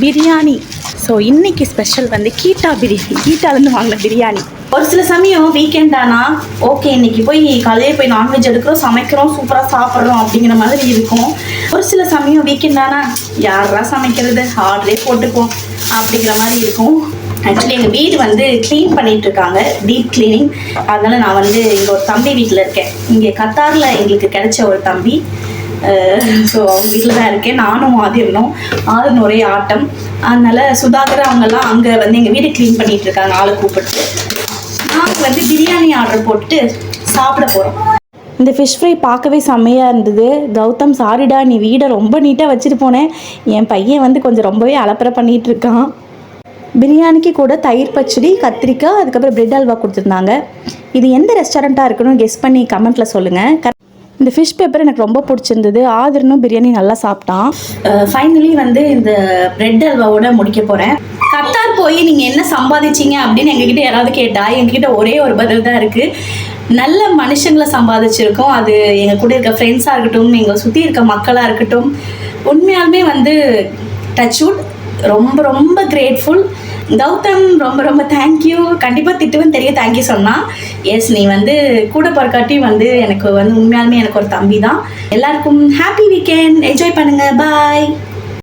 Biryani. So இன்றைக்கி special வந்து கீட்டா பிரியாணி, கீட்டாலேருந்து வாங்கின பிரியாணி. ஒரு சில சமயம் வீக்கெண்ட் ஆனால் ஓகே இன்றைக்கி போய் காலையில் போய் நான்வெஜ் எடுக்கிறோம், சமைக்கிறோம், சூப்பராக சாப்பிட்றோம் அப்படிங்கிற மாதிரி இருக்கும். ஒரு சில சமயம் வீக்கெண்ட் ஆனால் யாரா சமைக்கிறது, ஆர்டரே போட்டுக்குவோம் அப்படிங்கிற மாதிரி இருக்கும். ஆக்சுவலி எங்கள் வீடு வந்து க்ளீன் பண்ணிகிட்ருக்காங்க, டீப் க்ளீனிங். அதனால் நான் வந்து இங்கே ஒரு தம்பி வீட்டில் இருக்கேன். இங்கே கத்தாரில் எங்களுக்கு கிடைச்ச ஒரு தம்பி. ஸோ அவங்க வீட்டில் தான் இருக்கேன். நானும் ஆதிரனும் ஒரே ஆட்டம். அதனால் சுதாகர் அவங்கெல்லாம் அங்கே வந்து எங்கள் வீடு க்ளீன் பண்ணிகிட்ருக்காங்க ஆளை கூப்பிட்டு. நாங்கள் வந்து பிரியாணி ஆர்டர் போட்டு சாப்பிட போகிறோம். இந்த ஃபிஷ் ஃப்ரை பார்க்கவே செம்மையாக இருந்தது. கௌதம் சாரிடா, நீ வீடை ரொம்ப நீட்டாக வச்சுட்டு போனேன். என் பையன் வந்து கொஞ்சம் ரொம்பவே அலப்பறை பண்ணிகிட்ருக்கான். பிரியாணிக்கு கூட தயிர் பச்சடி, கத்திரிக்காய், அதுக்கப்புறம் பிரெட் அல்வா கொடுத்துருந்தாங்க. இது எந்த ரெஸ்டாரண்ட்டாக இருக்கணும்னு கெஸ் பண்ணி கமெண்ட்டில் சொல்லுங்கள். இந்த ஃபிஷ் பேப்பர் எனக்கு ரொம்ப பிடிச்சிருந்தது. ஆதிரனும் பிரியாணி நல்லா சாப்பிட்டான். ஃபைனலி வந்து இந்த பிரெட் அல்வாவோட முடிக்க போகிறேன். கத்தார் போய் நீங்கள் என்ன சம்பாதிச்சிங்க அப்படின்னு எங்ககிட்ட யாராவது கேட்டால் எங்ககிட்ட ஒரே ஒரு பதில் தான் இருக்குது. நல்ல மனுஷங்களை சம்பாதிச்சிருக்கோம். அது எங்கள் கூட இருக்க ஃப்ரெண்ட்ஸாக இருக்கட்டும், எங்களை சுற்றி இருக்க மக்களாக இருக்கட்டும், உண்மையாலுமே வந்து டச்வுட் ரொம்ப ரொம்ப கிரேட்ஃபுல். கௌதம் ரொம்ப ரொம்ப தேங்க்யூ. கண்டிப்பாக திட்டுவேன்னு தெரியும் தேங்க்யூ சொன்னால். எஸ், நீ வந்து கூட பிறக்காட்டியும் வந்து எனக்கு வந்து உண்மையாலுமே எனக்கு ஒரு தம்பி தான். எல்லாருக்கும் ஹாப்பி வீக்கெண்ட், என்ஜாய் பண்ணுங்கள், பாய்.